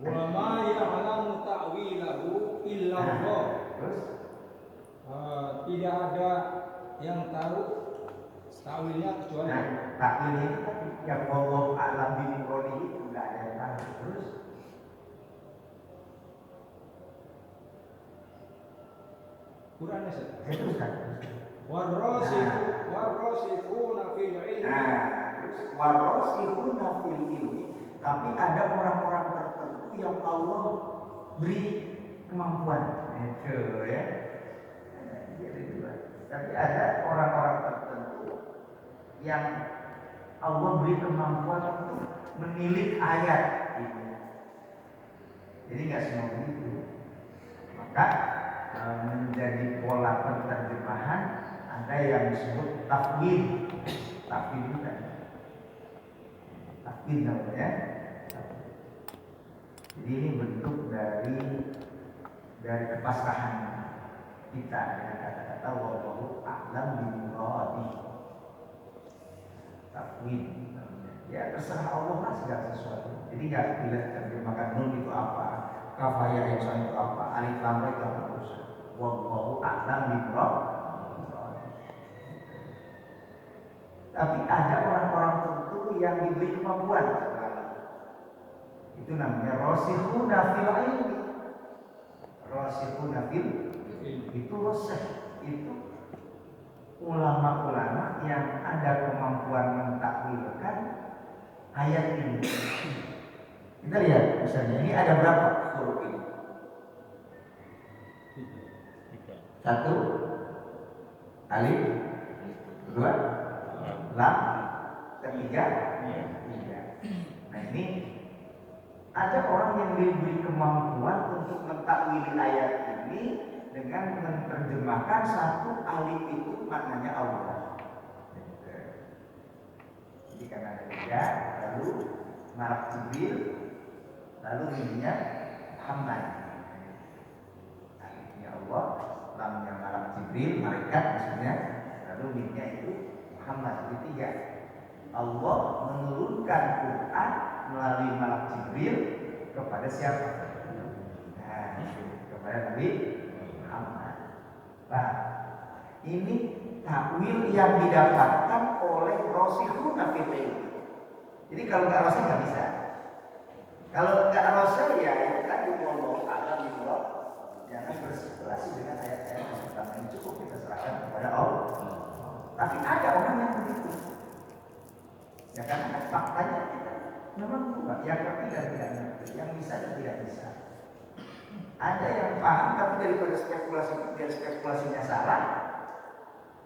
Wa ma ya'lamu ta'wilahu illa Allah. Terus tidak ada yang tahu ta'wilnya kecuali takwil ini yang Allah alam bi muradi itu enggak ada yang tahu. Terus Quran itu. Teruskan. Warrasifuna fil ilmi. Warrasifuna fil ilmi. Tapi ada orang-orang tertentu yang Allah beri kemampuan. Itu ya. Tapi ada orang-orang tertentu yang Allah beri kemampuan untuk menilik ayat. Jadi nggak semua begitu. Maka menjadi pola penerjemahan ada yang disebut takwil. Takwil bukan? Takwil namanya. Jadi ini bentuk dari kepasrahan kita dengan kata-kata wallahu a'lam bimuradi. Takwil. Ya terserah Allah lah segala sesuatu. Jadi nggak bila terjemahkan nun itu apa, kafaya yang itu apa, alif lam ra itu apa urusan. Wallahu a'lam bimuradi. Tapi ada orang-orang tertentu yang diberi kemampuan. Itu namanya rasikhuna fil ilmi. Rasikhuna fil itu rasih, itu ulama-ulama yang ada kemampuan mentakwilkan ayat ini. Kita lihat misalnya ini ada berapa huruf ini? 1 alif, 2 lam, 3 Nah ini ada orang yang diberi kemampuan untuk mentakwili ayat ini dengan menerjemahkan satu alif itu maknanya Allah. Jadi karena ada 3, lalu malak Jibril, lalu mimnya Muhammad. Alifnya Allah, lamnya malak Jibril, malaikat maksudnya, lalu mimnya itu Muhammad. Jadi 3. Allah menurunkan Quran melalui malak Jibril kepada siapa? Nah, kepada Nabi Muhammad. Nah, ini takwil yang didapatkan oleh rasikhuna fil ilmi. Jadi kalau nggak rasul nggak bisa. Kalau nggak rasul ya itu tadi wallahu a'lam bishawab. Jangan berspekulasi dengan ayat-ayat yang pertama ini, cukup kita serahkan kepada Allah. Tapi ada orang yang begitu. Ya karena faktanya kita memang bukan yang ngerti dan tidak ngerti, yang bisa dan tidak bisa. Ada yang paham tapi daripada spekulasinya salah,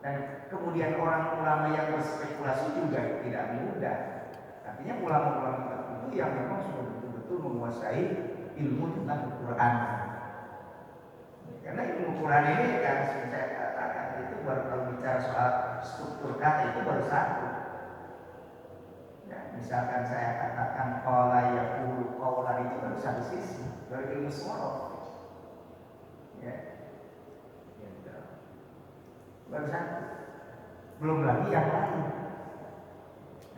dan kemudian orang ulama yang berspekulasi juga tidak mudah. Artinya ulama-ulama tertentu yang memang sudah betul-betul menguasai ilmu tentang Al-Quran. Karena ilmu Quran ini kan saya katakan itu baru kalau bicara soal struktur kata itu baru satu. Ya, misalkan saya katakan qala yaqulu qawlan itu baru satu sisi, baru ilmu sorof. Ya. Gitu. Baru satu. Belum lagi yang lain.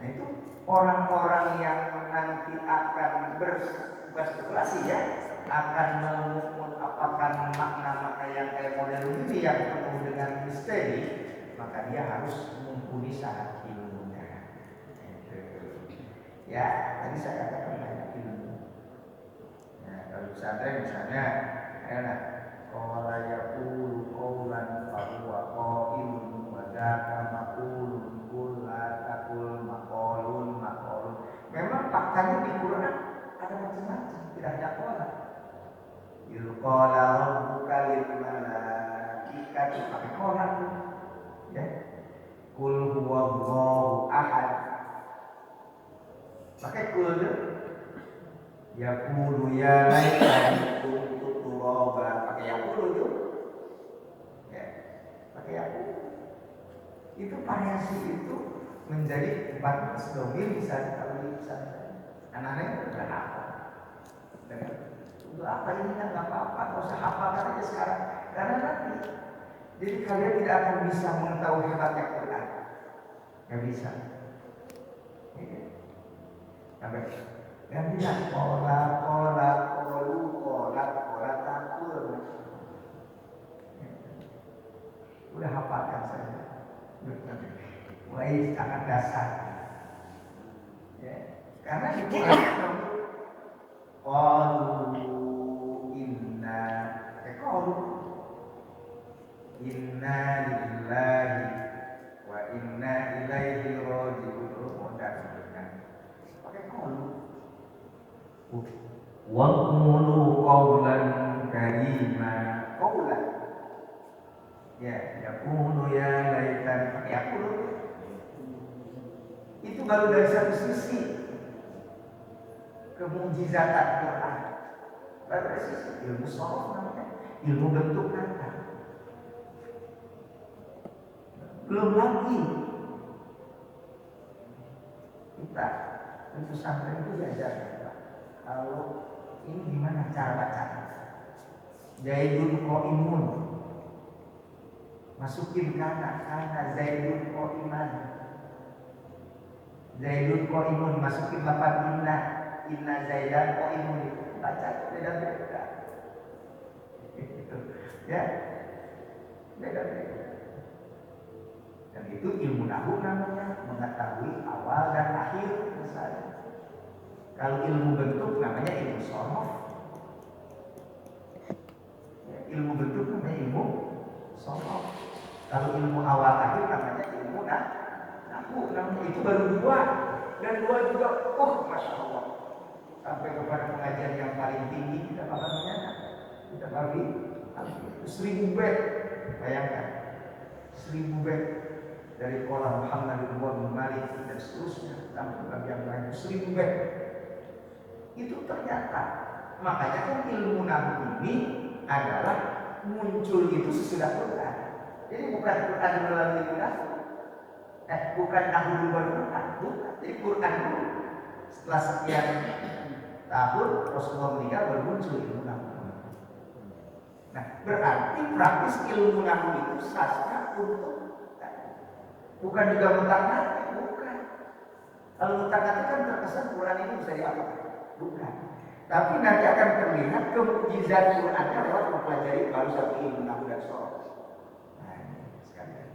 Nah itu orang-orang yang nanti akan berspekulasi ya, akan mengapakan makna-makna yang kayak model ini yang penuh dengan misteri, maka dia harus mumpuni syarat ilmunya. Ya, tadi saya katakan banyak ilmu. Nah, kalau pesantren misalnya, enak. Qala yaqulu qawlan fa huwa qailun wa dzaka maqulun qul la taqul maqulun. Memang faktanya di Quran ada macam-macam, tidak hanya qala. Qala rabbuka lil malaikati pakai qala ya. Qul huwallahu ahad. Pakai qul yaqulu ya laitani kuntu turaba, pakai yaqulu itu. Ya, pakai yaqulu. Itu variasi itu menjadi 14 domir bisa kalau bisa. Anak-anak itu bukan apa. Untuk apa ini kan nggak apa-apa, nggak usah hafalkan aja sekarang. Karena nanti, jadi kalian tidak akan bisa mengetahui hebatnya Quran. Nggak bisa. Sampai gantilah pola qalu qolat takul. Udah hafalkan saja. Mulai sangat dasar. Ya. Karena di Quran qalu inna lillahi wa inna ilaihi raji'un. Pakai qalu. Wa qulu qawlan karima. Qawlan. Ya, yaqulu ya laitan. Pakai yaqulu. Itu baru dari satu sisi kemujizatan Quran. Baru dari sisi ilmu sorof namanya, ilmu bentuk kata. Belum lagi kita di pesantren itu diajarkan kalau ini gimana cara baca. Zaidun qaimun, masukin kana Zaidun qaiman. Zaidun qaimun, masukin lapan inna Zaidan qaimun. Baca beda-beda. Ya, beda-beda. Dan itu ilmu nahwu namanya, mengetahui awal dan akhir misalnya. Kalau ilmu bentuk namanya ilmu shorof. Ya, ilmu bentuk namanya ilmu shorof. Kalau ilmu awal akhir namanya ilmu nahwu. Namanya itu baru dua. Dan dua juga, masya Allah. Sampai kepada pengajian yang paling tinggi kita bakal menyana. Kita bagi 1000 bait. Bayangkan 1000 bait dari qala Muhammad bin Malik dan seterusnya sampai bagian lain 1000 bait. Itu ternyata makanya kan ilmu nahwu ini adalah muncul itu sesudah Quran. Jadi bukan Quran melalui ilmu nahwu. Bukan nahwu baru Quran, bukan. Jadi Quran dulu. Setelah sekian tahun Rasulullah meninggal baru muncul ilmu nahwu. Nah, berarti praktis ilmu nahwu itu sastra untuk bukan juga mutak-natik, bukan. Kalau mutak-natik kan terkesan Quran ini bisa diapakan? Bukan. Tapi nanti akan terlihat kemujizat Qurannya lewat mempelajari baru satu ilmu nahwu dan shorof. Nah, ini sekalian.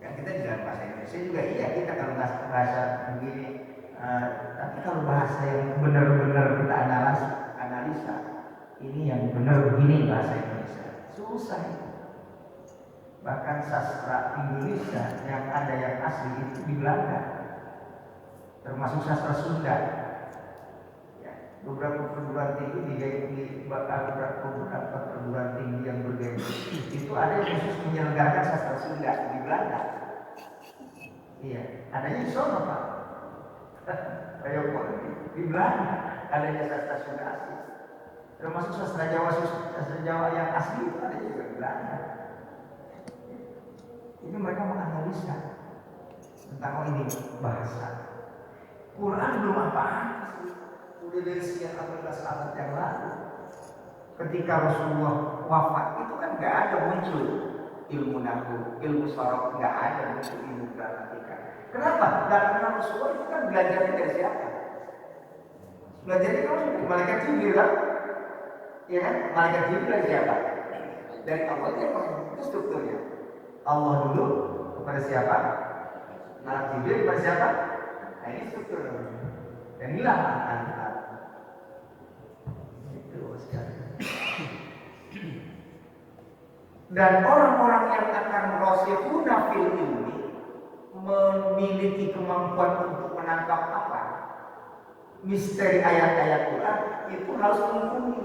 Kan kita di dalam bahasa Indonesia juga iya kita kalau bahasa begini. Tapi kalau bahasa yang benar-benar kita analisa, ini yang benar begini bahasa Indonesia susah. Bahkan sastra Indonesia yang ada yang asli itu di Belanda, termasuk sastra Sunda. Ya, beberapa perguruan tinggi di beberapa perguruan tinggi yang berbeda itu ada yang khusus menyelenggarakan sastra Sunda di Belanda. Iya, adanya di sana Pak. Ayo di Belanda adanya sastra Sunda asli. Termasuk sastra Jawa yang asli itu ada juga di Belanda. Ini mereka menganalisa tentang ini bahasa. Quran belum apa-apa sih. Udah dari sekian 18 abad yang lalu. Ketika Rasulullah wafat itu kan nggak ada muncul ilmu nahwu, ilmu shorof, nggak ada muncul ilmu gramatika. Kenapa? Karena Rasulullah itu kan belajarnya dari siapa? Belajarnya kan dari malaikat Jibril kan? Ya kan? Malaikat Jibril dari siapa? Dari Allah. Itu strukturnya. Allah dulu kepada siapa? Malaikat Jibril kepada siapa? Nah ini struktur. Dan inilah manfaat. Itu sekali. Dan orang-orang yang akan rasikhuna fil ilmi memiliki kemampuan untuk menangkap apa? Misteri ayat-ayat Quran itu harus mumpuni.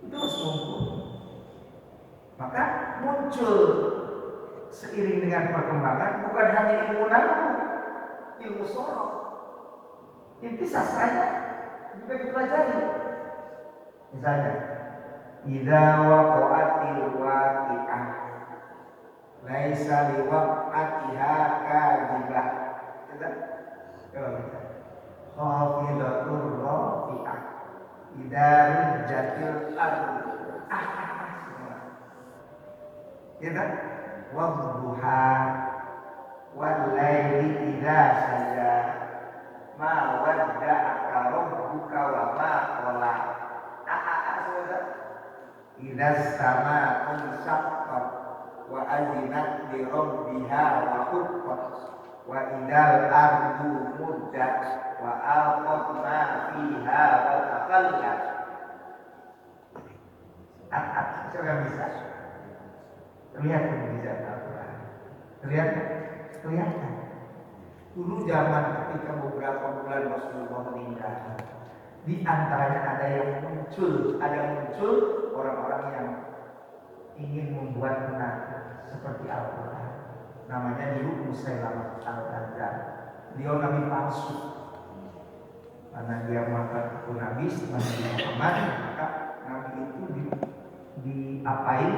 Itu harus mumpuni. Maka muncul seiring dengan perkembangan bukan hanya ilmu nahwu, ilmu shorof. Inti sastranya juga dipelajari. Misalnya, idza waqa'atil waqi'ah laisa liwaqa'atiha kadhibah. Khafidatur rafi'ah idza rujjatil ardu. Ya kan? Wadduha wal laili idza saja ma wadda'aka rabbuka Idza sama unshaqqat wa azinat li rabbiha wa huqqat wa idzal ardu muddat wa alqat ma fiha wa taqallat. Coba bisa terlihat mukjizat Al-Quran. Kelihatan. Dulu zaman ketika beberapa bulan Rasulullah meninggal, di antaranya ada muncul orang-orang yang ingin membuat munafik seperti Al-Quran. Namanya dulu Musailamah Al-Kadzdzab. Beliau nabi palsu. Karena dia mengaku nabi setelah Muhammad, maka nabi itu diapain?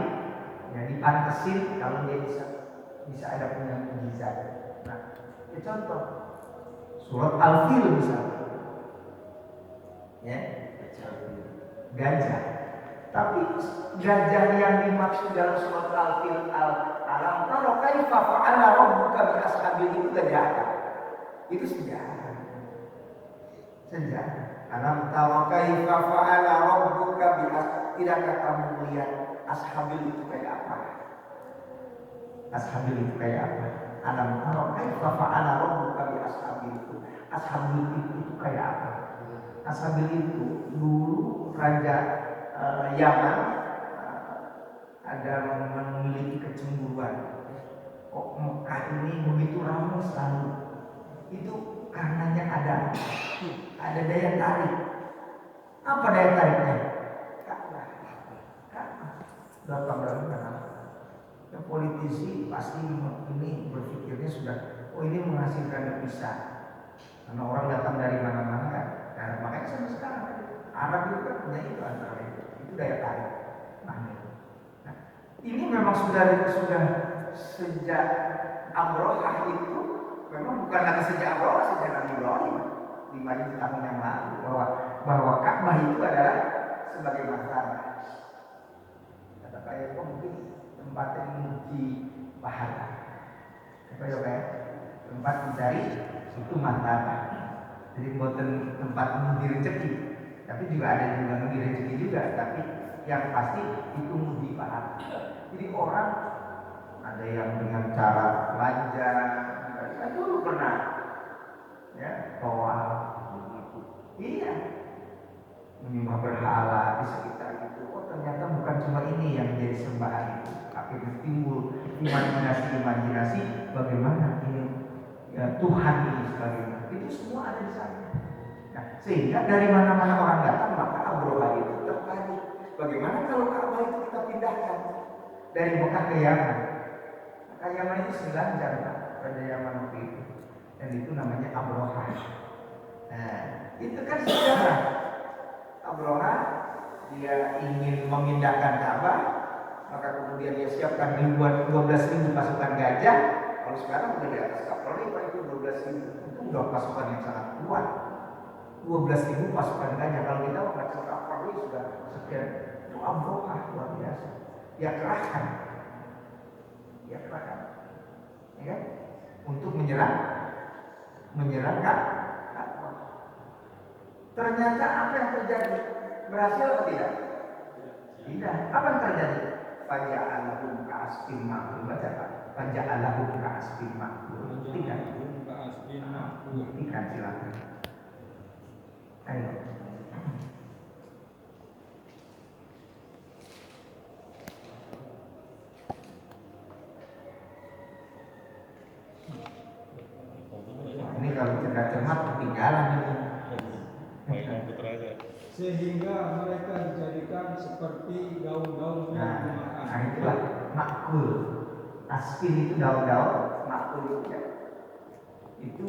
Ya dipantesin kalau dia bisa ada punya mukjizat. Nah, ya contoh surat Al-Fil misalnya. Ya, gajah. Tapi gajah yang dimaksud dalam surat Al-Fil alam tara kaifa fa'ala rabbuka bi ashabil itu gajah apa? Itu sejarah. Alam tara kaifa fa'ala rabbuka bi tidakkah kamu melihat ashabil itu kayak apa? Ashabil itu kayak apa? Alam tara kaifa fa'ala rabbuka bi ashabil itu. Ashabil itu kayak apa? Ashabil itu dulu raja Yaman ada memiliki kecemburuan. Oh, Mekah ini begitu ramai selalu. Itu karenanya ada daya tarik. Apa daya tariknya? Ka'bah. Datang dari mana? Ya, politisi pasti ini berpikirnya sudah, oh ini menghasilkan devisa. Karena orang datang dari mana-mana kan. Nah, makanya sampai sekarang Arab itu kan punya itu antara itu daya tarik. Nah, ini memang sudah sejak Abrahah itu memang bukan lagi sejak Abrahah, sejak Nabi Ibrahim 5.000 tahun yang lalu bahwa Ka'bah itu adalah sebagai martabat. Kata kayak mungkin tempat yang memuji pahala. Tempat mencari itu martabat. Jadi bukan tempat memuji rezeki. Tapi juga ada yang memuji rezeki juga. Tapi yang pasti itu memuji pahala. Jadi orang ada yang dengan cara belanja, kita dulu pernah ya toa, iya menyembah berhala di sekitar itu. Oh ternyata bukan cuma ini yang jadi sembahan itu. Akhirnya timbul imajinasi bagaimana ini ya, Tuhan ini sebagainya. Itu semua ada di sana. Nah, sehingga dari mana-mana orang datang maka Abrahah itu tertarik. Bagaimana kalau Ka'bah itu kita pindahkan dari Mekah ke Yaman? Maka Yaman itu 9 jam pada Yaman waktu itu. Dan itu namanya Abrahah. Nah, itu kan sejarah. Abrahah dia ingin memindahkan Ka'bah, maka kemudian dia siapkan 12.000 pasukan gajah. Kalau sekarang udah di atas kapal itu 12.000. Itu udah pasukan yang sangat kuat. 12.000 pasukan gajah. Kalau kita membaca kapal ini sudah sekian. Itu Abrahah luar biasa. Dia kerahkan, ya kan? Untuk menyerang Ka'bah. Ternyata apa yang terjadi? Berhasil atau tidak? Tidak. Apa yang terjadi? Faja'alahum ka'asfin ma'kul. Baca Pak. Faja'alahum ka'asfin ma'kul. Tidak. Buktikan silakan. Ayo. Ini kalau tidak cermat ketinggalan ini. Sehingga mereka dijadikan seperti daun-daunnya dimakan. Nah itulah makul. Asfin itu daun-daun, makul itu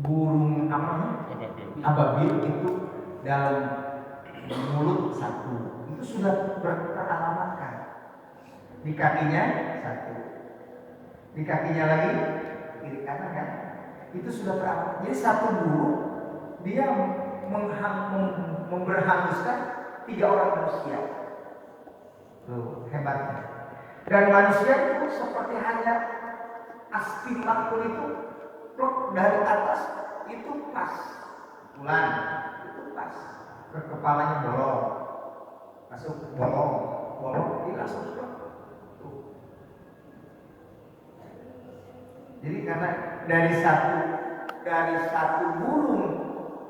burung apa? Ababil itu dalam mulut satu. Itu sudah teralamatkan. Di kakinya satu. Di kakinya lagi kiri kanan kan? Itu sudah teralamat. Jadi satu burung dia memberhanguskan 3 orang manusia. Loh, hebatnya. Dan manusia itu seperti hanya aspin makul itu plok dari atas itu pas. Bulan itu pas. Ke kepalanya bolong. Masuk bolong. bolong dia langsung plek. Jadi karena dari satu burung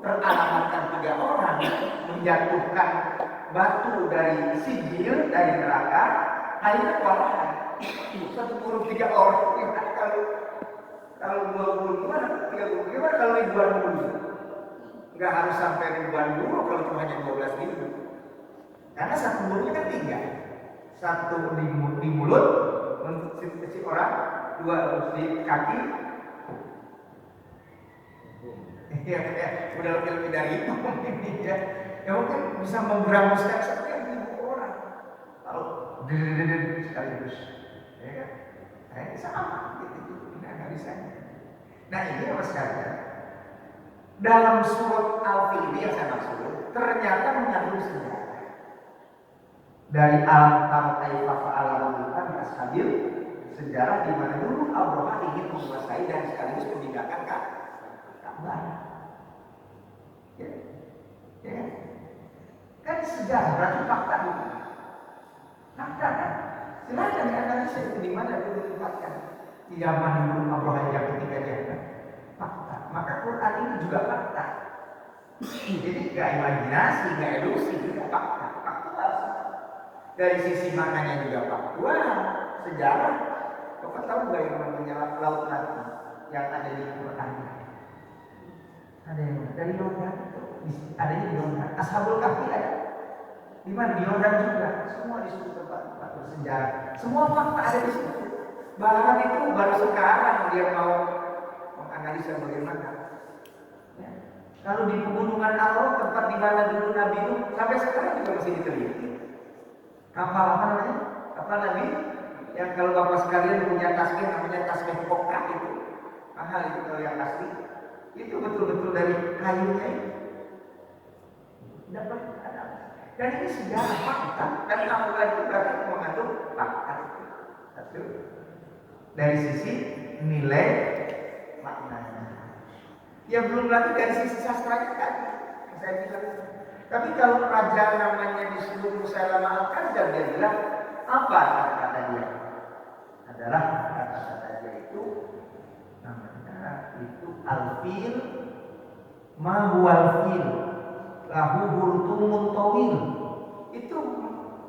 teralamatkan 3 orang menjatuhkan batu dari sijil dari neraka, akhirnya kewalahan. Satu burung 3 orang. Kalau 2 burung gimana? 3 burung gimana? Kalau ribuan burung? Nggak harus sampai ribuan burung kalau cuma hanya 12.000. Karena satu burungnya kan 3. Satu di mulut untuk si orang, 2 di kaki. Ya, udah lebih dari itu mungkin ya. Ya mungkin bisa memberangus sekian ribu orang. Kalau sekaligus, ya kan? Nah, ini sama gitu. Nggak bisa. Nah ini apa sekalian? Dalam surat Al-Fil ini yang saya maksud, ternyata mengandung sejarah. Dari alam taro kaifa fa'ala rabbuka bi ashabil, sejarah di mana dulu Abraha ingin menguasai dan sekaligus meninggalkan Ka'bah. Ya. Kan sejarah berarti fakta bukan? Fakta kan? Silahkan dianalisa itu di mana itu ditempatkan. Di zaman dulu Abraha yang ketika dia fakta. Maka Quran ini juga fakta. Jadi nggak imajinasi, nggak ilusi, juga fakta. Faktual. Dari sisi maknanya juga faktual. Sejarah. Bapak tahu nggak yang namanya laut Nadi yang ada di Quran? Ada yang dari Yordan itu, adanya di Yordan. Ashabul Kahfi ada. Di mana? Di Yordan juga. Semua di situ tempat bersejarah. Semua fakta ada di situ. Bahkan itu baru sekarang dia mau menganalisa bagaimana. Ya. Kalau di pegunungan Arafah tempat di mana dulu Nabi Nuh sampai sekarang juga masih diteliti. Kapal apa namanya? Kapal Nabi yang kalau bapak sekalian punya tasbih namanya tasbih kokak itu. Mahal itu kalau yang asli. Itu betul-betul dari kayunya itu. Dapat ada. Dan ini sejarah fakta. Dan Al-Quran itu berarti mengandung fakta. Satu. Dari sisi nilai maknanya. Ya belum lagi dari sisi sastranya kan. Saya bilang. Tapi kalau raja namanya disebut Musailamah Al-Kadzdzab, dia bilang apa kata dia? Adalah kata-kata dia itu namanya itu al-fil ma huwal fil lahu burtumun tawil. Itu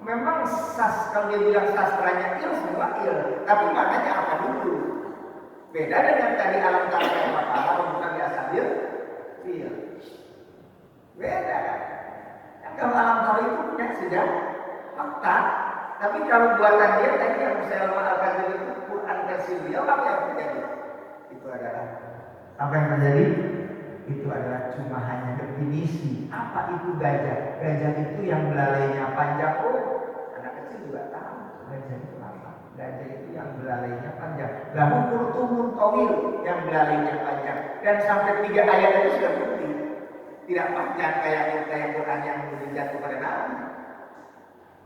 memang kalau dia bilang sastranya semua tapi maknanya apa dulu? Beda dengan tadi alam tara yang apa bukan biasa fil. Beda kan? Kalau alam tara itu punya sejarah fakta, tapi kalau buatan dia tadi yang saya Al-Kadzdzab itu Quran versi beliau apa yang terjadi? Itu adalah apa yang terjadi? Itu adalah cuma hanya definisi. Apa itu gajah? Gajah itu yang belalainya panjang. Oh, anak kecil juga tahu. Gajah itu apa? Gajah itu yang belalainya panjang. Lahu kurtumun tawil, yang belalainya panjang. Dan sampai 3 ayat itu sudah bukti. Tidak panjang kayak Quran yang jatuh pada Nabi.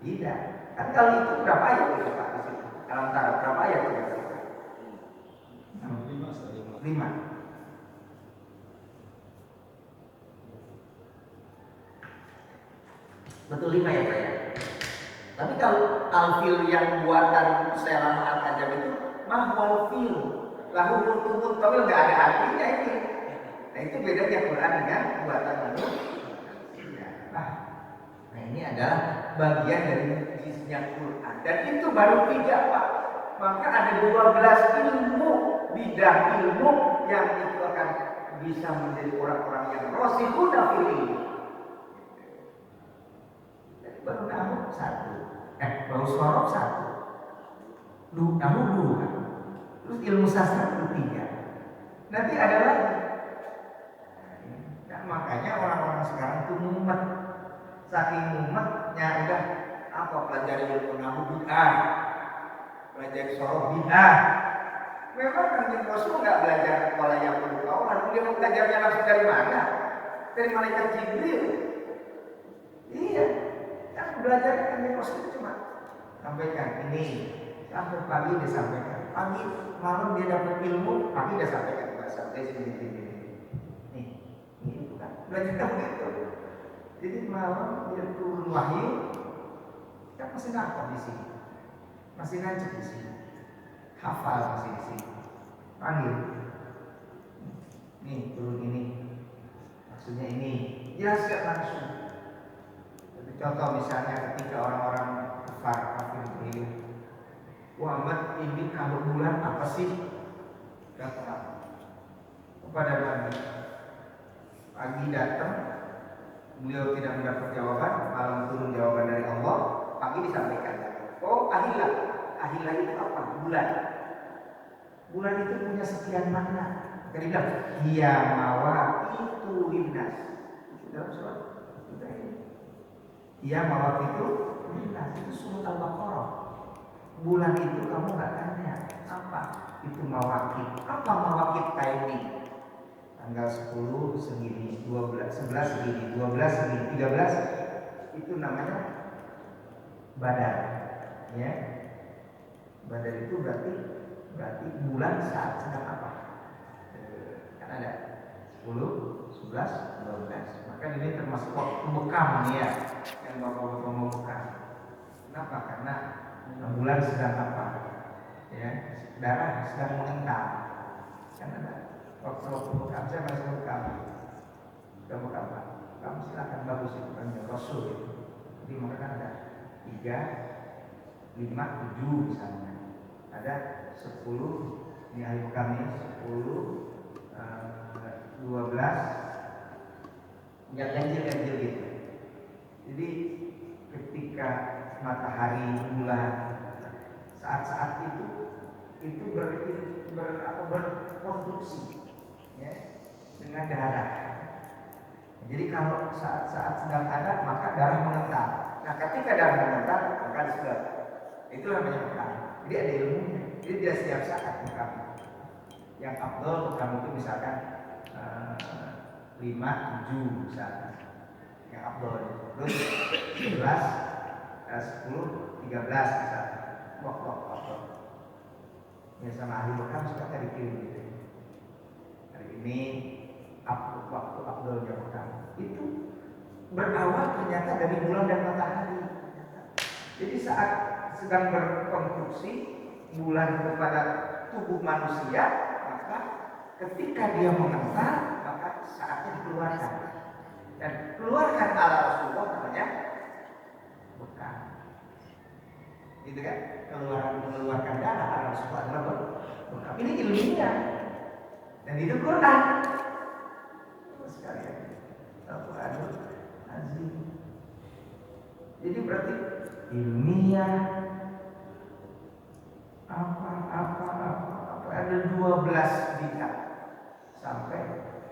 Tidak. Kan kalau itu berapa ayat itu Pak di situ? Alam tara berapa ayat itu? 5. Betul 5 ya Pak ya? Tapi kalau al-fil yang buatan Musailamah Al-Kadzdzab itu mahwal fil lahu burtumun tawil, nggak ada artinya ini. Nah itu bedanya Quran dengan buatan manusia. Nah ini adalah bagian dari mujizatnya Quran. Dan itu baru 3 Pak. Maka ada 12 ilmu, bidang ilmu yang itu akan bisa menjadi orang-orang yang rasikhuna fil ilmi. Baru nahu 1. Baru sorok 1. Nahu 2. Terus ilmu sastra itu 3. Nanti ada lagi. Nah, makanya orang-orang sekarang itu mumet. Saking mumetnya udah apa pelajari ilmu nahu bid'ah, pelajari sorok bid'ah. Memang Nabi Rasul nggak belajar pola yang perlu kaulah. Dia mau belajarnya langsung dari mana? Dari malaikat Jibril. Iya. Kan belajar Nabi Rasul cuma sampaikan ini sampai pagi dia sampaikan. Pagi malam dia dapat ilmu, pagi dia sampaikan sampai sini. Nih, ini bukan belajar begitu. Jadi malam dia turun wahyu, Kan masih nangkep di sini, masih nancep di sini, hafal masih di sini. Panggil, nih turun ini, maksudnya ini, jelaskan langsung. Contoh misalnya ketika orang-orang kafir itu, Muhammad ini kalau bulan apa sih? Kata kepada Nabi. Pagi datang, beliau tidak mendapat jawaban, malam turun jawaban dari Allah. Pagi disampaikan, oh ahillah, ahillah itu apa? Bulan. Bulan itu punya sekian makna. Maka dia bilang, iya mawaqitu linnas. Dalam surat kita ini. Iya mawaqitu linnas, itu surat Al-Baqarah. Bulan itu kamu nggak tanya apa itu mawaqit. Apa mawaqit timing? Tanggal 10 segini, 12, 11 segini, 12 segini, 13 itu namanya badar. Ya. Badar itu berarti bulan saat sedang apa? Kan ada 10, 11, 12. Maka ini termasuk waktu bekam nih ya, yang bapak-bapak mau bekam. Kenapa? Karena bulan sedang apa? Ya, darah sedang mengental. Kan ada waktu bekam, saya masih bekam. Sudah bekam Pak. Kamu silakan, bagus itu kan Rasul itu. Jadi maka kan ada 3, 5, 7 misalnya. Ada 10 ini hari kami 10, 12 yang ganjil gitu. Jadi ketika matahari, bulan, saat-saat itu berkonstruksi ya, dengan darah. Jadi kalau saat-saat sedang ada maka darah mengental. Nah ketika darah mengental maka sudah itu namanya bekam. Jadi ada ilmunya. Jadi tidak setiap saat bekam. Yang afdal bekam itu misalkan 5, 7 misalkan. Yang afdal. Terus 11, 10, 13 misalkan. Waktu afdal. Ya sama ahli bekam suka dikirim gitu. Hari ini waktu afdalnya bekam. Itu berawal ternyata dari bulan dan matahari. Jadi saat sedang berkonstruksi bulan kepada tubuh manusia, maka ketika dia mengental, maka saatnya dikeluarkan. Dan keluarkan ala Rasulullah namanya bekam. Gitu kan? Mengeluarkan darah ala Rasulullah adalah bekam. Ini ilmiah. Dan itu Quran. Sekalian. Al-Quranul Azim. Jadi berarti ilmiah apa ada 12 bidang sampai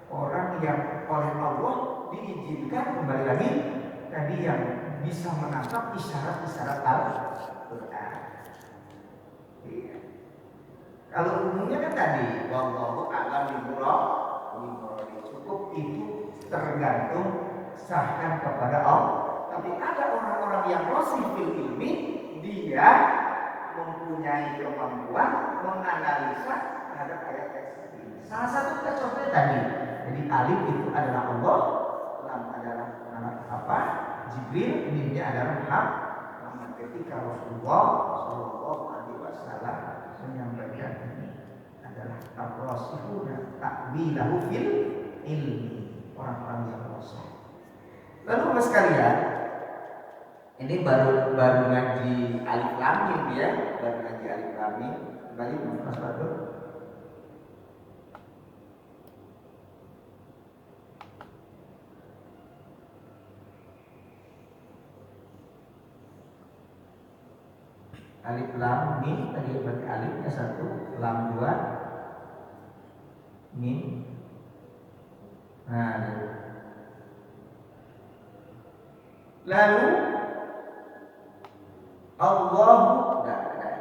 orang yang oleh Allah diizinkan kembali lagi tadi yang bisa menangkap isyarat-isyarat Al-Quran. Iya. Kalau umumnya kan tadi wallahu a'lam bimurad cukup itu tergantung sahkan kepada Allah. Tapi ada orang-orang yang rosih fil ilmi, dia mempunyai kemampuan menganalisa terhadap ayat-ayat ini. Salah satu kita contohnya tadi. Jadi alif itu adalah Allah, lam adalah apa? Jibril, mimnya adalah Muhammad. Ketika Rasulullah Shallallahu Alaihi Wasallam menyampaikan ini adalah ar-rasihuna ta'bilahu fil ilmi, orang-orang yang rosih. Lalu mas sekalian, ini baru ngaji alif lam mim ya, baru ngaji alif lam mim. Kembali Mas Badul. Alif lam mim tadi berarti alifnya 1, lam 2, mim. Nah, lalu Allahu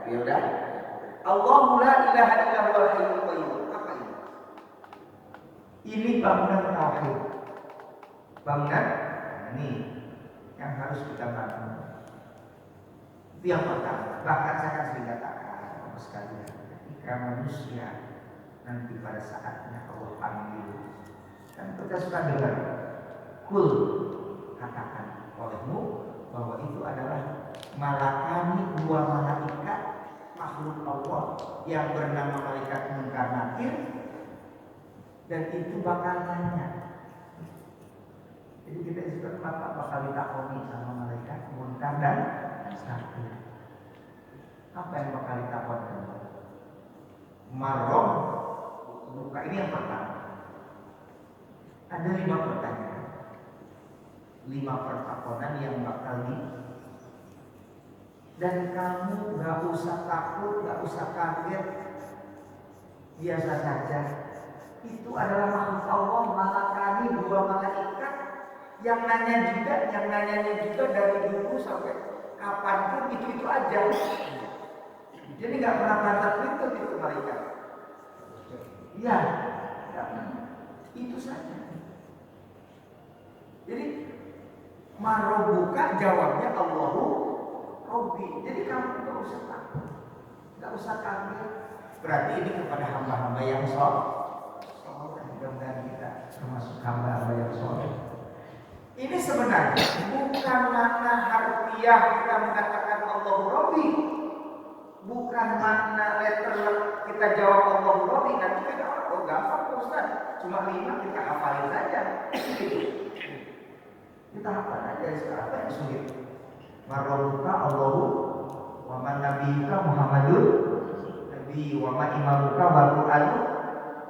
ya udah. Allahu la ilaha illallah hayyul qayyum. Apa ini? Ini bangunan tauhid. Bangunan ini yang harus kita bangun. Itu yang pertama. Bahkan saya akan sering katakan sekalian, ketika manusia nanti pada saatnya Allah panggil, kan kita suka dengar, kul katakan olehmu bahwa itu adalah malakani, dua malaikat makhluk Allah yang bernama malaikat Munkar Nakir, dan itu bakal nanya. Jadi kita disebut Bapak bakal ditakoni sama malaikat Munkar dan Nakir. Apa yang bakal ditakoni? Marroh buka, ini yang pertama. Ada 5 pertanyaan, 5 pertakonan yang bakal dan kamu gak usah takut, gak usah kaget, biasa saja. Itu adalah makhluk Allah, malakani, dua malaikat yang nanyanya juga dari dulu sampai kapanpun itu aja. Jadi nggak pernah bantah itu malaikat. Iya, itu saja. Jadi marobuka jawabnya Allahu Rabbi. Jadi kamu nggak usah takut, nggak usah kaget. Berarti ini kepada hamba-hamba yang soleh. Mudah-mudahan kita termasuk hamba-hamba yang soleh. Ini sebenarnya bukan makna harfiah kita mengatakan Allahu Rabbi, bukan makna letter kita jawab Allahu Rabbi. Nanti kita oh gampang Ustaz, cuma 5 kita hafalin saja. Kita hafal aja, apa yang sulit? Marrobuka Allahu wa man nabiyuka Muhammadun nabi wa ma imamuka wal Qur'anu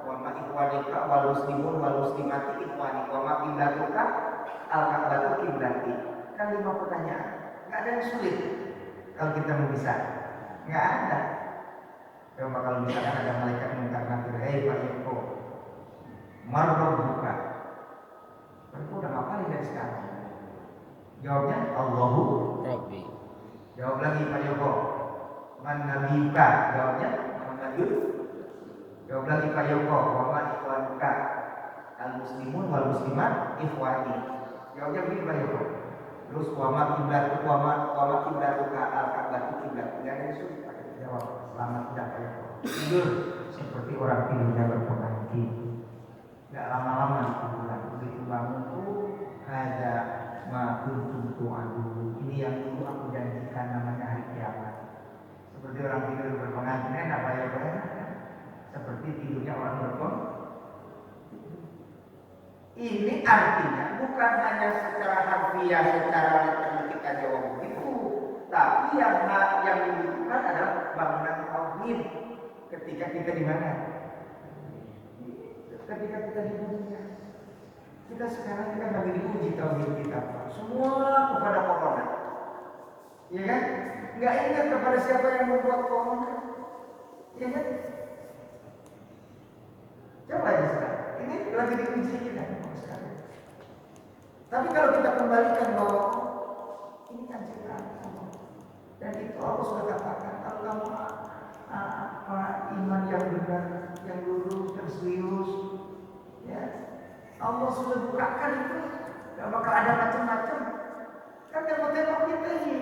wa ma ikhwanika wal muslimun wal muslimati ikhwani wa ma qiblatuka al-ka'batu qiblati. Kan 5 pertanyaan, enggak ada yang sulit kalau kita mau bisa. Enggak ada. Coba kalau misalkan ada malaikat Munkar Nakir, Pak Yoko, marrobuka, berarti udah ngapalin dari sekarang. Jawabnya Allahu Rabbi. Jawab lagi Pak Yoko, man nabiyuka, jawabnya Muhammadun. Jawab lagi Pak Yoko, wa ma ikhwanuka al muslimun wal muslimat ikhwani. Jawabnya begini Pak Yoko. Terus wa ma kiblatuka al ka'batu kiblat. Enggak ada yang sulit Pak Yoko jawab. Selamat tidak Pak Yoko. Tidur seperti orang tidurnya berpenghenti. Enggak lama-lama pulang. Begitu bangun tuh ada ma kuntum tu'adu. Ini yang dulu aku janjikan, namanya hari kiamat. Seperti orang tidur berpenghasilan, apa ya Pak? Seperti tidurnya orang berpenghasilan. Ini artinya bukan hanya secara harfiah, secara literal kita jawab begitu, tapi yang dibutuhkan adalah bangunan tauhid. Ketika kita di mana? Ketika kita di dunia. Kita sekarang kan lagi diuji tauhid kita, Pak. Semua kepada corona, ya kan? Nggak ingat kepada siapa yang membuat corona, ya kan? Coba aja sekarang, ini lagi diuji kita sekarang. Tapi kalau kita kembalikan bahwa ini kan ciptaan Allah, dan itu Allah sudah katakan, kalau kamu iman yang benar, yang lurus, yang serius, ya. Allah sudah bukakan itu, gak bakal ada macam-macam. Kan tembok-tembok kita ini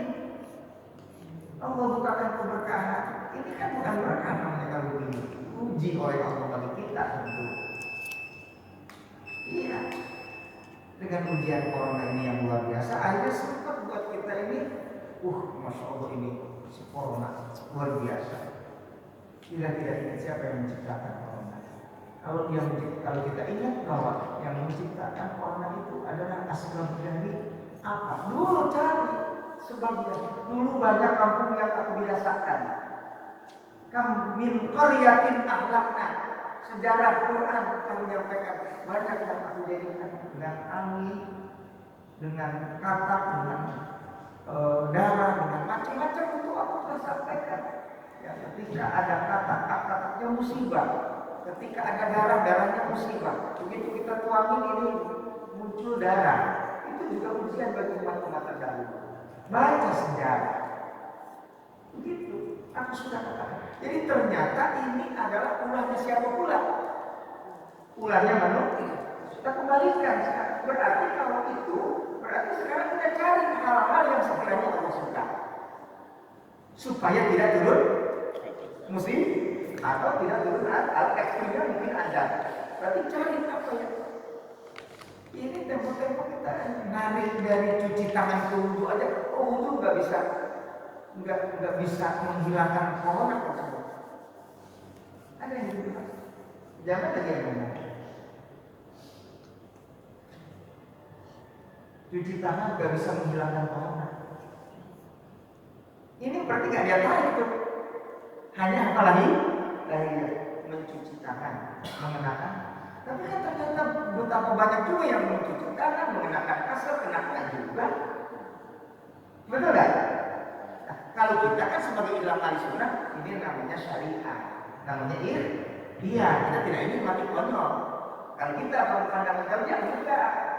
Allah bukakan keberkahan. Ini kan bukan berkah namanya kalau begini, uji oleh Allah bagi kita tentu. Iya, dengan ujian corona ini yang luar biasa, akhirnya sempat buat kita ini, masya Allah ini si corona luar biasa. Tidak ingat siapa yang menciptakan corona. Kalau kita ingat bahwa yang menciptakan corona itu adalah asbab dari apa? Dulu cari sebabnya. Dulu banyak kampung yang aku binasakan. Min qaryatin ahlakna. Sejarah Quran yang menyampaikan banyak yang aku jadikan dengan angin, dengan katak, dengan darah, dengan macam-macam itu aku telah sampaikan. Ya, ketika ada kataknya musibah. Ketika ada darahnya musibah. Begitu kita tuangin ini muncul darah. Itu juga ujian bagi umat-umat terdahulu. Baca sejarah. Begitu. Aku sudah katakan. Jadi ternyata ini adalah ulahnya siapa pula? Ulahnya manusia. Kita kembalikan sekarang. Berarti kalau itu, berarti sekarang kita cari hal-hal yang sekiranya Allah suka. Supaya tidak turun musibah. Atau tidak turun ekstrimnya mungkin ada. Berarti cari apa ya? Ini tempo-tempo kita narik dari cuci tangan ke wudhu aja, wudhu nggak bisa menghilangkan corona tersebut. Ada yang gitu Pak. Jangan lagi yang ngomong. Cuci tangan nggak bisa menghilangkan corona. Ini berarti nggak ada lain itu. Hanya apa lagi? Mencuci tangan, mengenakan. Tapi kan ternyata betapa banyak juga yang mencuci tangan, mengenakan masker, kenakan juga. Betul kan? Nah, kalau kita kan sebagai ulama ahli sunnah, ini namanya syariah, namanya iya, kita tidak ingin mati konyol. Kalau kita pandang kerja, kita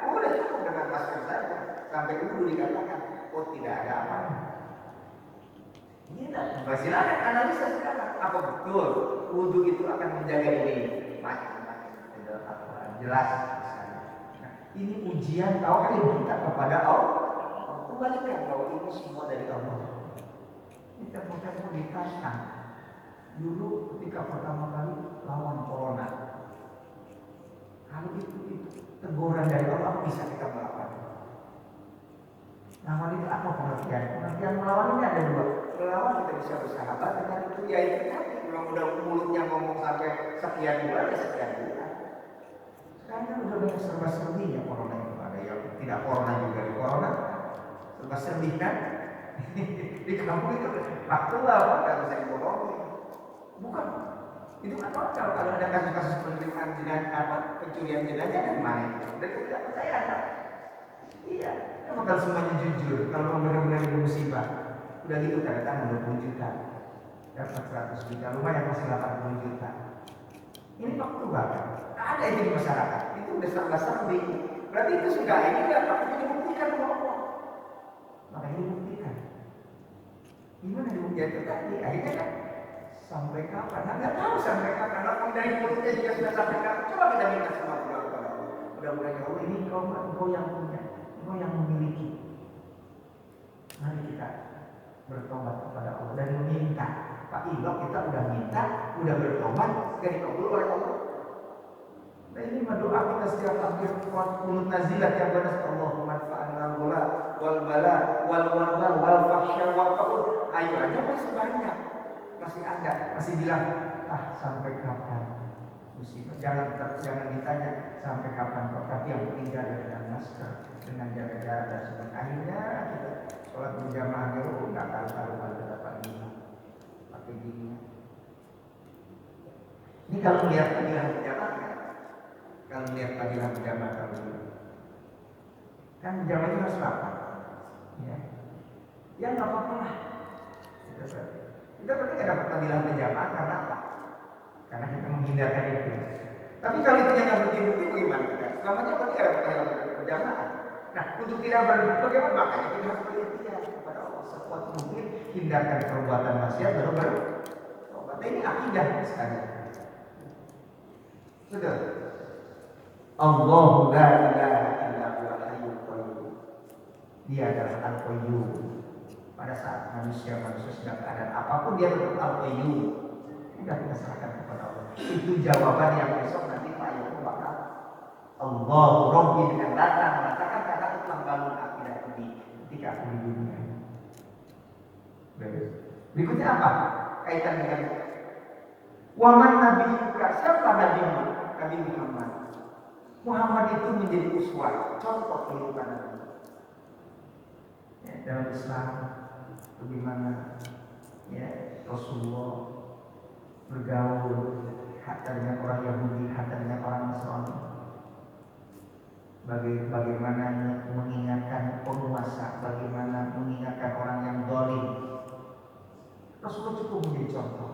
udah cukup dengan masker saja. Sampai dulu dikatakan, oh tidak ada apa-apa. Ini silakan analisa sekarang. Apa betul wudhu itu akan menjaga ini? Macam-macam jelas. Nah, ini ujian tauhid kita kepada Allah. Kembalikan bahwa ini semua dari Allah. Kita mau ditantang. Dulu ketika pertama kali lawan corona, kalau itu teguran dari Allah bisa kita melawan. Lawan itu apa pengertian? Pengertian melawan ini ada dua. Melawan kita bisa bersahabat dengan itu, ya itu tadi. Mudah mulutnya ngomong sampai sekian bulan, ya sekian bulan. Sekarang kan udah banyak serba-serbi ya corona itu. Ada yang tidak corona juga di corona. Serba-serbi kan? Di kampung itu waktu apa? Gak bisa dibohongi. Bukan. Itu kan kalau ada kasus-kasus penerimaan pencurian jenazah dari mana? Dari ketidakpercayaan. Iya, bakal semuanya jujur. Kalau benar-benar ada musibah, udah gitu tanda tangan 20 juta, dapat 100 juta, lumayan masih 80 juta. Ini waktu banget. Ada itu di masyarakat. Itu udah serba-serbi. Berarti itu sudah ini nggak perlu dibuktikan Allah. Makanya dibuktikan. Gimana dibuktikan itu tadi? Akhirnya kan sampai kapan? Nggak tahu sampai kapan. Kalau dari mulutnya juga sudah sampai kapan. Coba kita minta sama Allah. Mudah-mudahan Allah ini kau yang punya. Kau yang memiliki. Mari kita bertobat kepada Allah dan meminta. Pak Ilok kita udah minta, udah bertobat, dan dikabul oleh Allah. Nah ini doa kita setiap akhir qunut nazilat yang benar. Allahumma fa'alna wal bala wal waba wal fahsya wal qabul. Ayo aja masih banyak, masih ada, masih bilang sampai kapan? Musibah. Jangan ditanya sampai kapan kok, tapi yang penting jaga dengan masker, dengan jaga jarak dan sebagainya. Akhirnya kita sholat berjamaah dulu nggak tahu ada dapat ini pakai gini. Ini kalau melihat panggilan berjamaah kan? Kalau melihat panggilan berjamaah kalau dulu kan berjamaah itu harus rapat, ya nggak apa-apa lah. Kita berarti nggak dapat panggilan berjamaah karena apa? Karena kita menghindarkan itu. Tapi kalau itu yang bukti-bukti bagaimana kita? Selamanya berarti ada panggilan berjamaah. Nah, untuk tidak berbukti bagaimana? Makanya kita harus berikhtiar kepada Allah sekuat mungkin, hindarkan perbuatan maksiat baru bertobat. Nah, ini akidah sekali. Sudah. Allahu la ilaha illa huwal hayyul qayyum. Dia adalah Al-Qayyum. Pada saat manusia sedang keadaan apapun dia tetap Al-Qayyum. Sudah kita serahkan kepada Allah. Itu jawaban yang besok nanti Pak Yoko bakal Allah Rabbi dengan datang mengatakan kata ulang bangun akidah ini ketika aku di dunia. Berikutnya apa? Kaitan dengan waman Nabi Yuka. Siapa Nabi Muhammad? Muhammad itu menjadi uswah, contoh kehidupan Nabi. Dalam Islam bagaimana Rasulullah bergaul hatta dengan orang Yahudi, hatta dengan orang Nasrani. Bagaimana mengingatkan penguasa, bagaimana mengingatkan orang yang zalim. Rasulullah cukup menjadi contoh,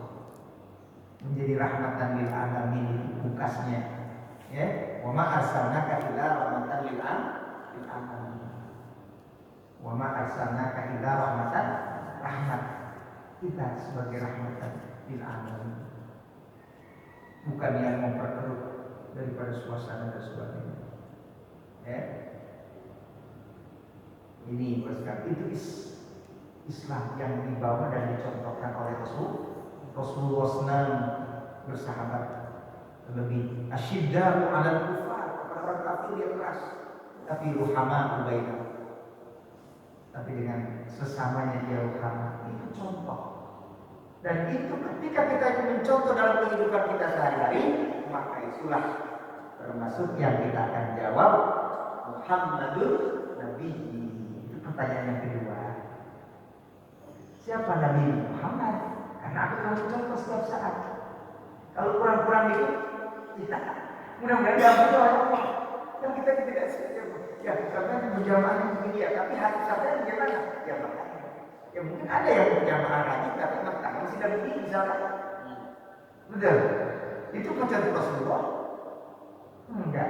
menjadi rahmatan lil alamin, bukasnya. Wa ma arsalnaka illa rahmatan lil alamin. Wa ma arsalnaka illa rahmatan rahmat. Kita sebagai rahmatan lil alamin. Bukan yang memperkeruh daripada suasana dan sebagainya. Ini bersekali itu Islam yang dibawa dan dicontohkan oleh Rasulullah SAW bersahabat lebih asyidda'u 'alal kufar, kepada orang kafir dia keras, tapi ruhama bainahum. Tapi dengan sesamanya dia ruhama. Itu contoh. Dan itu ketika kita mencontoh dalam kehidupan kita sehari-hari, maka itulah termasuk yang kita akan jawab Muhammadur Nabi. Itu pertanyaan yang kedua. Siapa Nabi Muhammad? Karena aku harus contoh setiap saat. Kalau kurang-kurang itu kita mudah-mudahan diampuni oleh Allah. Dan kita tidak siap. Ya, misalnya berjamaah begini ya, tapi hati saya bagaimana? Ya makanya. Ya mungkin ada yang berjamaah rajin, tapi makanya masih dalam begini misalnya. Betul. Itu contoh Rasulullah. Enggak.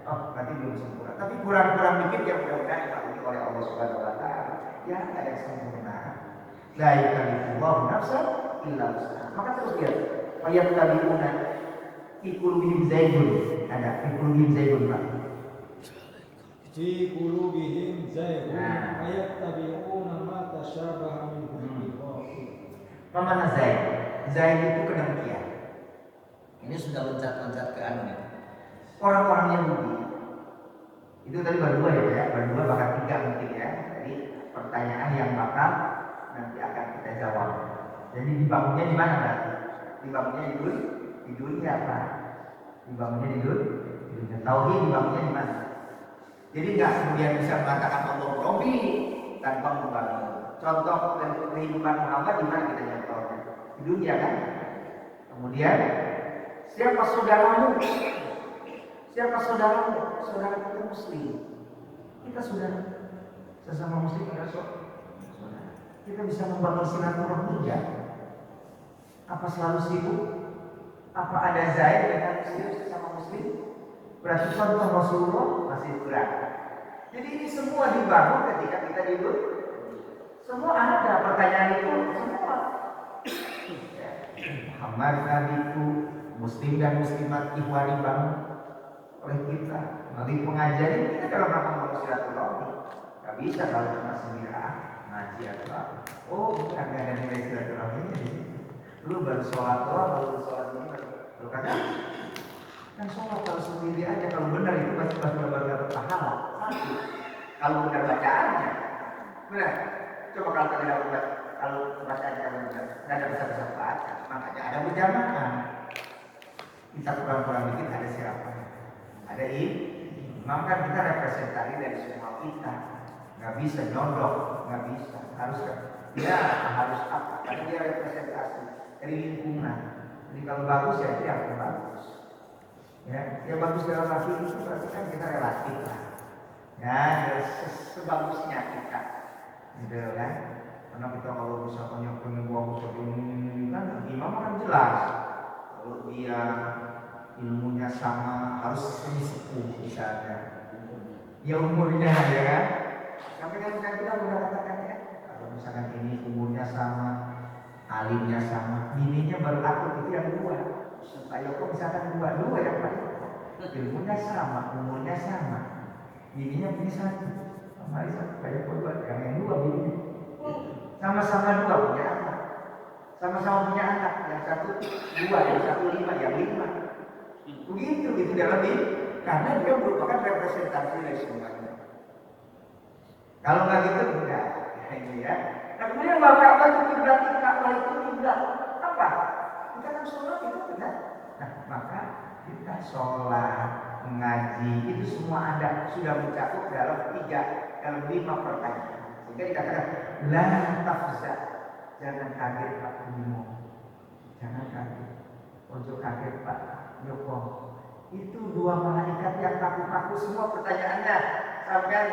Oh, berarti belum sempurna. Tapi kurang-kurang dikit ya mudah-mudahan diampuni oleh Allah Subhanahu wa taala. Ya, ada yang sempurna. La yukallifullahu nafsan illa wus'aha. Maka terus lihat, ayat tabiuna fi qulubihim zaygun. Ada fi qulubihim zaygun, Pak. Fi qulubihim zaygun ayattabi'una ma tashabaha minhu ibtigha. Mana zaid? Zaid itu kedengkian. Ini sudah loncat-loncat ke anu ya. Orang-orang Yahudi. Itu tadi baru dua ya, baru dua bahkan tiga mungkin ya. Jadi pertanyaan yang bakal nanti akan kita jawab. Jadi dibangunnya di mana berarti? Dibangunnya di dunia apa? Dibangunnya di dunia. Tauhid dibangunnya di mana? Jadi nggak kemudian bisa mengatakan Allah Robbi tanpa membangun. Contoh kehidupan Muhammad di mana kita contohnya? Di dunia kan? Kemudian siapa saudaramu? Siapa saudaramu? Saudara kita Muslim. Kita saudara. Sesama Muslim ada saudara. Kita bisa membangun silaturahmi ya. Apa selalu sibuk? Apa ada zaid dengan Muslim sesama Muslim? Berarti contoh Rasulullah masih kurang. Jadi ini semua dibangun ketika kita hidup. Semua ada pertanyaan itu semua. Muhammad Nabiku, Muslim dan Muslimat ikhwani bangun oleh kita melalui pengajian kita dalam rangka membangun silaturahmi. Gak bisa kalau cuma sendirian ngaji atau apa. Oh, bukan ada nilai silaturahminya di sini. Lu baru sholat doang, baru sholat ini baru kadang kan sholat kalau sendiri aja, kalau benar itu pasti baru dapat pahala. Kalau benar bacaannya, benar. Coba kalau kita tidak benar, kalau bacaannya kalau benar, nggak ada bisa baca. Makanya ada berjamaah. Kita kurang-kurang dikit ada siapa? Ada imam kan kita representasi dari semua kita. Nggak bisa nyodok, nggak bisa. Harus apa? Karena dia representasi dari lingkungan. Jadi kalau bagus ya itu yang bagus. Ya bagus dalam arti itu berarti kan kita relatif lah. Ya, sebagusnya kita, gitu kan? Karena kita kalau misalnya pengen bagus kan imam kan jelas. Kalau dia ilmunya sama harus sepuh misalnya. Ya umurnya ya kan? Sampai kan kita udah katakan ya. Kalau misalkan ini umurnya sama, alimnya sama, bininya baru aku itu yang dua. Pak Yoko misalkan dua yang paling ilmunya sama, umurnya sama, bininya punya satu, sama Pak Yoko dua, yang dua bininya sama-sama dua punya anak, sama-sama punya anak, yang satu dua, yang satu lima, yang lima, begitu itu dalam ini, karena dia merupakan representasi dari semuanya. Kalau nggak gitu enggak, ini ya. Nah kemudian Ka'bah itu kiblat, Ka'bah itu kiblat apa? Kita kan sholat itu benar. Nah maka kita sholat, mengaji itu semua ada sudah mencakup dalam 5 pertanyaan. Sehingga dikatakan la tafza, jangan kaget Pak Bimo, jangan kaget, ojo kaget Pak Yoko. Itu 2 malaikat yang kaku-kaku semua pertanyaannya sampai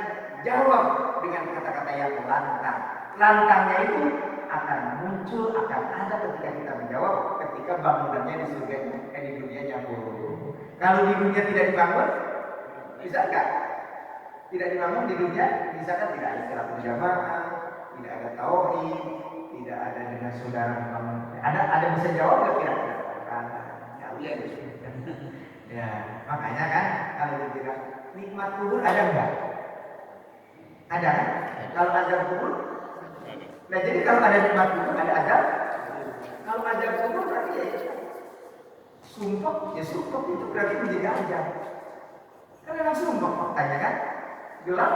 jawab dengan kata-kata yang lantang. Lantangnya itu akan muncul, akan ada ketika kita menjawab ketika bangunannya di surga di dunia nyambung. Kalau di dunia tidak dibangun, bisa enggak? Tidak dibangun di dunia, misalkan tidak ada salat berjamaah, tidak ada tauhid, tidak ada dengan saudara membangun. Ada bisa jawab nggak kira-kira? Ya, ya, makanya kan kalau dibilang nikmat kubur ada enggak? Ada kan? Kalau azab kubur, nah jadi kalau ada nikmat kubur ada azab. Kalau azab kubur berarti ya sumpah, ya sumpah itu berarti menjadi azab. Kan memang sumpah faktanya kan? Gelap?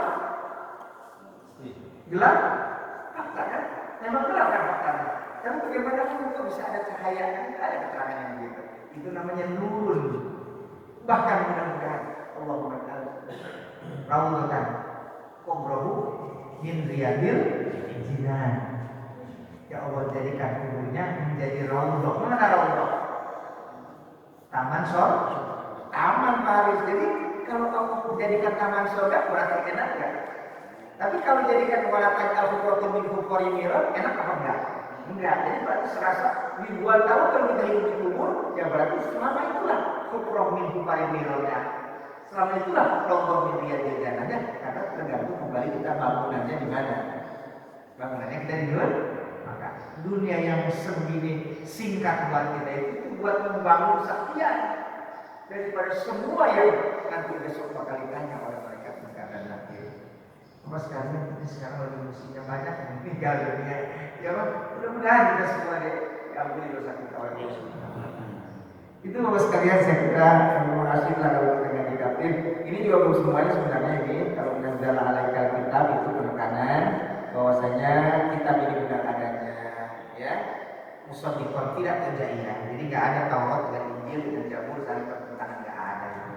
Gelap? Fakta kan? Memang gelap kan faktanya. Tapi bagaimana kok bisa ada cahaya? Tidak ada keterangan yang begitu. Itu namanya nurun. Bahkan mudah-mudahan Allahumma rawdatan kubrahu min riyadil jinan. Ya Allah, jadikan kuburnya menjadi raudhah. Mana raudhah? Taman surga. Taman Paris. Jadi kalau Allah menjadikan taman surga berarti enak enggak? Tapi kalau jadikan walatai al-fuqratu min fuqari miran, enak apa enggak? Enggak. Jadi berarti serasa ribuan tahun kalau kita hidup di kubur, ya berarti selama itulah fuqrah min fuqari mirannya. Selama itulah raudhah min riyadil jannahnya, karena tergantung kembali kita bangunannya di mana. Bangunannya kita di luar. Maka dunia yang segini singkat buat kita itu buat membangun kesaktian daripada semua yang nanti besok bakal ditanya oleh mereka dan nanti. Cuma sekarang kita sekarang lagi musimnya banyak yang tinggal dunia. Ya Bang, mudah-mudahan kita semua diampuni dosa kita oleh Allah. Itu Bapak sekalian, saya kira terima kasih lah kalau kita negatif. Ini juga belum semuanya sebenarnya ini kalau menjala alaikal kitab itu penekanan bahwasanya kitab ini benar adanya, ya. Musaddiqan tidak terjadinya. Jadi nggak ada Taurat dengan Injil dan Zabur saling bertentangan, nggak ada itu.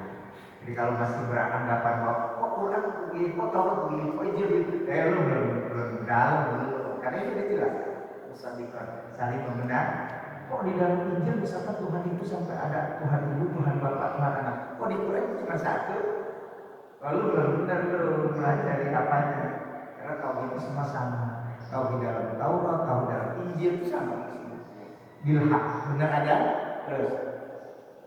Jadi kalau masih beranggapan bahwa kok Quran begini, kok Taurat begini, kok Injil begitu, lu belum dalam dulu. Karena ini jelas musaddiqan saling membenar. Kok di dalam Injil misalkan Tuhan itu sampai ada Tuhan Ibu, Tuhan Bapak, Tuhan Anak. Kok di Quran cuma satu? Lalu belum belajar apanya? Karena tauhid itu semua sama. Tauhid dalam Taurat, tauhid dalam Injil itu sama. Bilhaq, benar ada. Terus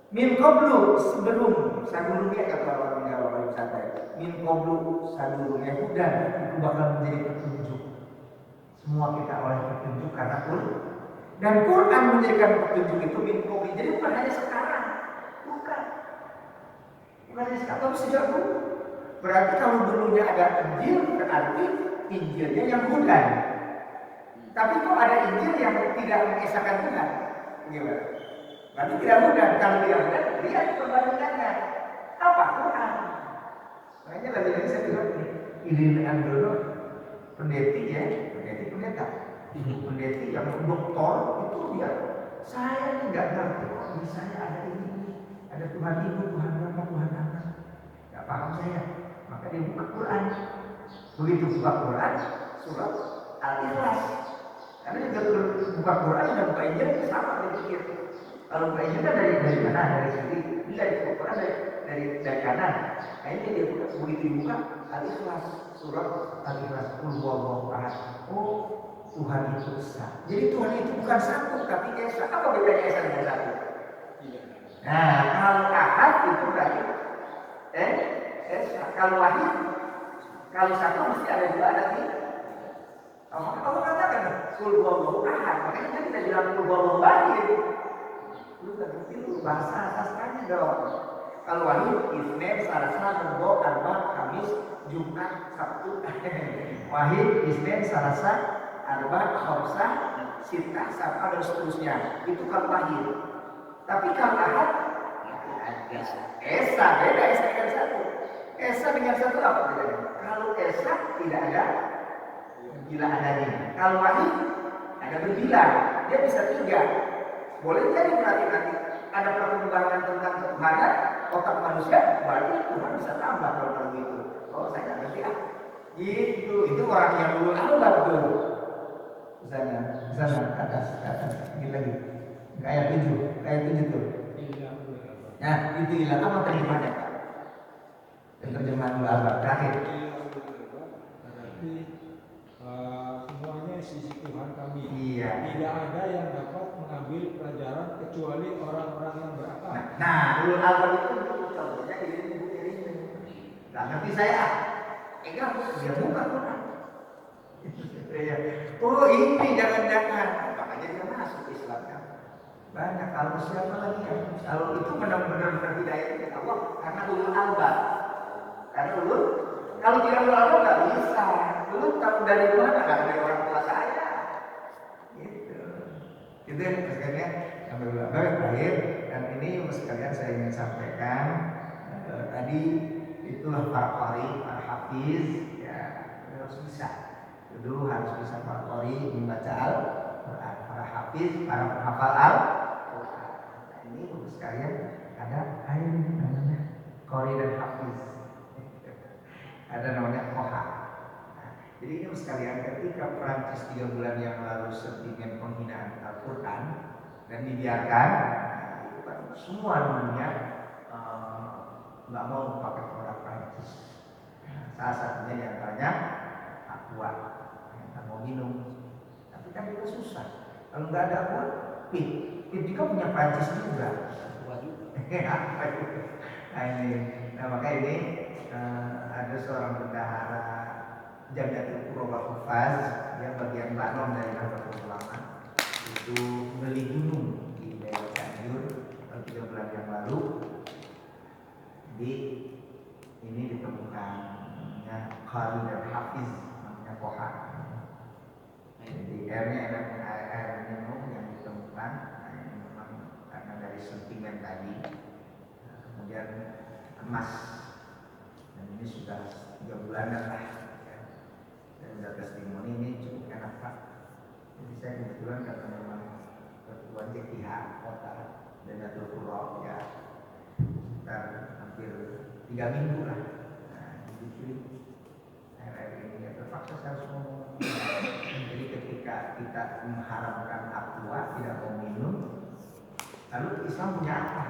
min qablu, sebelum sadurunnya kata orang Jawa paling santai. Min qablu sadurunnya hudan, itu bakal menjadi petunjuk. Semua kita oleh petunjuk karena Quran. Dan Quran menjadikan petunjuk itu min qablu. Jadi bukan hanya sekarang. Bukan hanya sekarang, tapi sejak dulu. Berarti kalau dulunya ada Injil, berarti Injilnya yang hudan. Tapi kok ada Injil yang tidak mengesahkan Tuhan? Gimana? Berarti tidak hudan. Kalau tidak hudan, lihat perbandingannya. Apa Quran? Makanya lagi-lagi saya bilang ini Andono pendeti ya, pendeta. Pendeti yang doktor itu dia, saya ini nggak ngerti kok di saya ada ini, ada Tuhan Ibu, Tuhan Bapa, Tuhan Anak. Nggak paham saya. Maka dia buka Quran. Begitu buka Quran, surat Al-Ikhlas. Karena juga buka Quran dan buka Injil sama dia pikir. Kalau buka Injil kan dari mana? Dari kiri. Bisa buka Quran dari kanan. Nah ini dia buka. Begitu dibuka Al-Ikhlas, surat Al-Ikhlas. Qul huwallahu ahad. Oh, Tuhan itu esa. Jadi Tuhan itu bukan satu tapi esa. Apa bedanya esa dengan satu? Nah, kalau ahad itu berarti esa. Kalau wahid, kalau satu mesti ada dua, ada tiga. Allah katakan qul huwallahu ahad. Makanya kita bilang qul huwallahu ahad. Lu kan ngerti lu bahasa sastranya dong. Kalau wahid, Isnin, Selasa, Rabu, Arba, Kamis, Jumat, Sabtu. Wahid, Isnin, Selasa, Arba, Khamsah, Sittah, Sabtu dan seterusnya. Itu kalau wahid. Tapi kalau ahad, esa beda esa dengan satu. Esa dengan satu apa bedanya? Kalau esa tidak ada bila adanya. Kalau wahid ada berbilang, dia bisa tiga. Boleh jadi berarti nanti ada perkembangan tentang Tuhan, otak manusia, berarti Tuhan bisa tambah kalau begitu. Oh saya nggak ngerti ah. Gitu, itu orang yang dulu Allah tuh. Sana atas, ini lagi. Ayat 7 tuh. Nah itu hilang apa terjemahannya? Terjemahan dulu apa? Terakhir. Semuanya sisi Tuhan kami. Iya. Tidak ada yang dapat mengambil pelajaran kecuali orang-orang yang berakal. Nah, ulul albab itu contohnya ini. Gak ngerti saya. Enggak, dia buka Quran. Oh ini jangan-jangan. Makanya dia masuk Islam kan. Banyak kalau siapa lagi ya? Kalau itu benar-benar hidayah itu Allah karena ulul albab. Karena ulul, kalau tidak ulul albab nggak bisa. Lu tahu dari mana? Nggak dari orang tua saya. Gitu. Itu yang sekalian yang berbeda terakhir dan ini sekalian saya ingin sampaikan tadi itulah para qari, para hafiz, ya harus bisa. Dulu harus bisa para qari membaca Al-Quran, para hafiz, para penghafal Al-Quran. Nah, ini untuk sekalian ada ini namanya qari dan hafiz. Ada namanya koha. Nah, jadi ini sekalian ketika Prancis 3 bulan yang lalu sentimen penghinaan Al-Quran dan dibiarkan, nah, itu kan semua dunia nggak mau pakai produk Prancis. Nah, salah satunya diantaranya aqua, nggak mau minum. Tapi kan itu susah. Kalau nggak ada aqua, pit juga punya Prancis juga. Nah ini, maka ini ada seorang bendahara Jamiatul Qura wal Hufaz, dia bagian Banom dari Nahdlatul Ulama, itu beli gunung di daerah Cianjur 3 bulan yang lalu. Jadi ini ditemukan namanya qari dan hafiz, namanya koha. Jadi airnya air minum yang ditemukan, nah ini memang karena dari sentimen tadi, kemudian kemas, dan ini sudah 3 bulanan lah ya. Dan sudah testimoni ini cukup enak Pak. Jadi saya kebetulan karena memang ketua JTH kota dan Nahdlatul Qura ya sekitar hampir 3 minggu lah. Nah jadi air ini ya terpaksa saya harus ngomong. Jadi ketika kita mengharamkan aqua, tidak mau minum, lalu Islam punya apa?